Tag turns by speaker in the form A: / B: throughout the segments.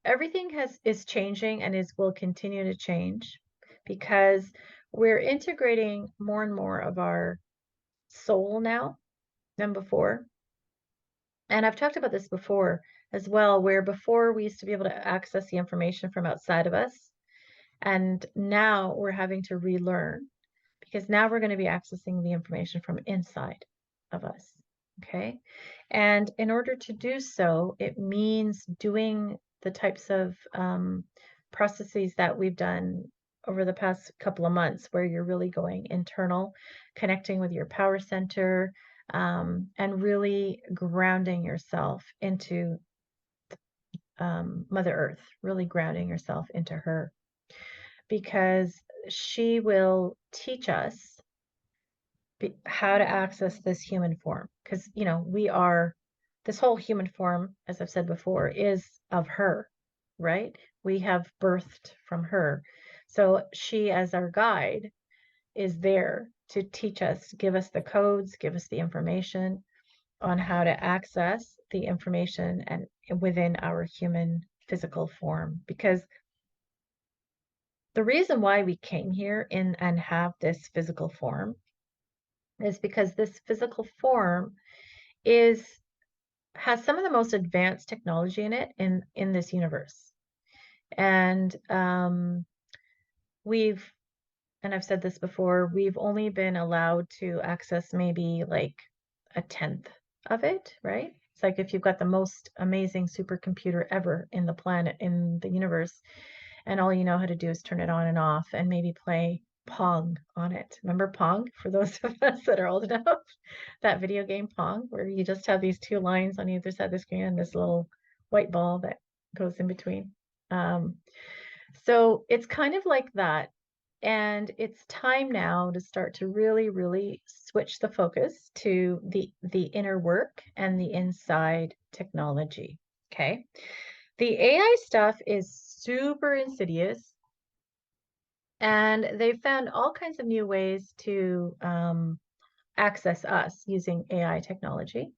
A: everything is changing and will continue to change because we're integrating more and more of our soul now than before. And I've talked about this before as well, where before we used to be able to access the information from outside of us, and now we're having to relearn because now we're going to be accessing the information from inside of us. Okay. And in order to do so, it means doing the types of processes that we've done over the past couple of months, where you're really going internal, connecting with your power center, and really grounding yourself into Mother Earth, really grounding yourself into her, because she will teach us how to access this human form. Because, we are, this whole human form, as I've said before, is of her, right? We have birthed from her. So she, as our guide, is there to teach us, give us the codes, give us the information on how to access the information and within our human physical form. Because the reason why we came here in and have this physical form is because this physical form is has some of the most advanced technology in it in this universe. And we've and I've said this before, we've only been allowed to access maybe like a tenth of it, right? It's like if you've got the most amazing supercomputer ever in the planet, in the universe, and all you know how to do is turn it on and off and maybe play Pong on it. Remember Pong? For those of us that are old enough, that video game Pong, where you just have these two lines on either side of the screen and this little white ball that goes in between. So it's kind of like that. And it's time now to start to really, really switch the focus to the inner work and the inside technology. Okay. The AI stuff is super insidious, and they've found all kinds of new ways to access us using AI technology.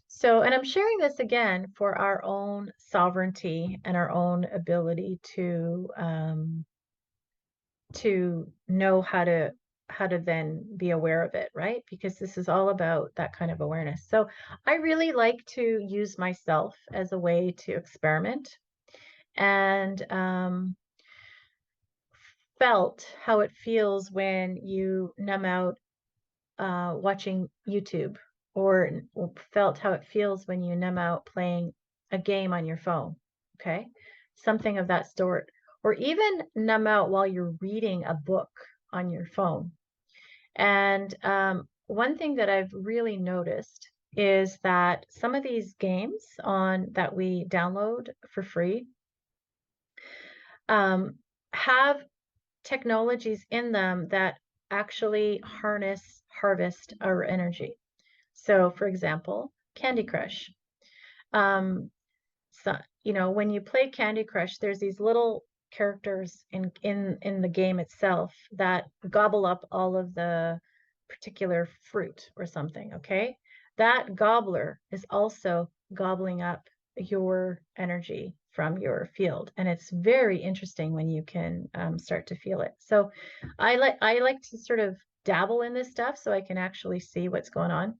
A: So, and I'm sharing this again for our own sovereignty and our own ability to know how to then be aware of it, right? Because this is all about that kind of awareness. So I really like to use myself as a way to experiment, and felt how it feels when you numb out watching YouTube, or felt how it feels when you numb out playing a game on your phone. Okay. Something of that sort. Or even numb out while you're reading a book on your phone. And one thing that I've really noticed is that some of these games on that we download for free have technologies in them that actually harvest our energy. So, for example, Candy Crush. So, when you play Candy Crush, there's these little characters in the game itself that gobble up all of the particular fruit or something, okay? That gobbler is also gobbling up your energy from your field, and it's very interesting when you can start to feel it. So I like to sort of dabble in this stuff so I can actually see what's going on.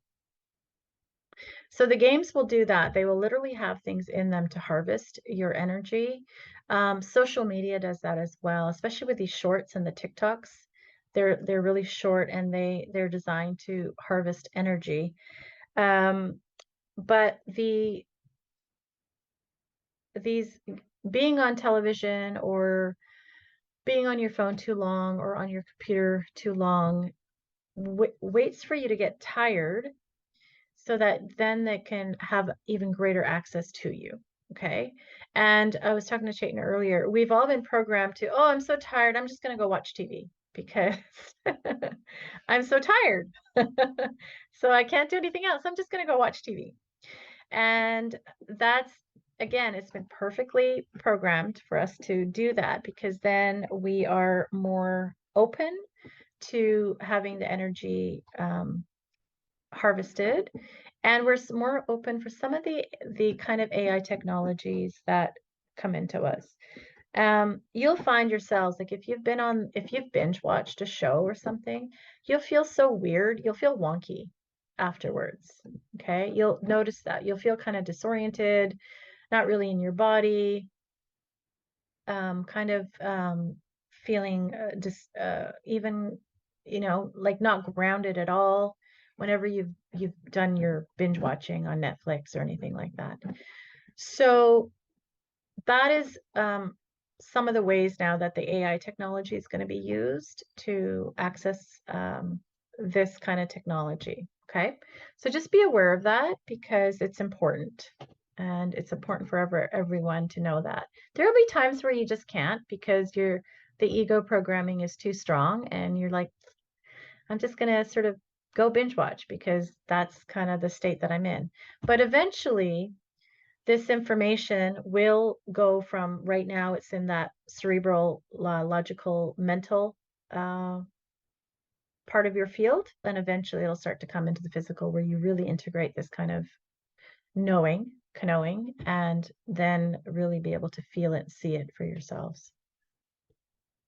A: So the games will do that. They will literally have things in them to harvest your energy. Social media does that as well, especially with these shorts and the TikToks. They're really short, and they're designed to harvest energy. But these being on television or being on your phone too long or on your computer too long waits for you to get tired, so that then they can have even greater access to you. Okay. And I was talking to Chaitan earlier. We've all been programmed to, oh, I'm so tired, I'm just going to go watch TV because I'm so tired. So I can't do anything else. I'm just going to go watch TV. And that's, again, it's been perfectly programmed for us to do that, because then we are more open to having the energy harvested, And we're more open for some of the kind of AI technologies that come into us. You'll find yourselves like if you've binge watched a show or something, you'll feel so weird. You'll feel wonky afterwards. Okay. You'll notice that. You'll feel kind of disoriented, not really in your body, kind of feeling just even, like not grounded at all whenever you've done your binge watching on Netflix or anything like that. So that is some of the ways now that the AI technology is going to be used to access this kind of technology. Okay. So just be aware of that because it's important. And it's important for everyone to know that. There will be times where you just can't because the ego programming is too strong and you're like, I'm just going to sort of go binge watch because that's kind of the state that I'm in. But eventually, this information will go from right now, it's in that cerebral, logical, mental uh, part of your field, and eventually it'll start to come into the physical where you really integrate this kind of knowing, and then really be able to feel it, see it for yourselves.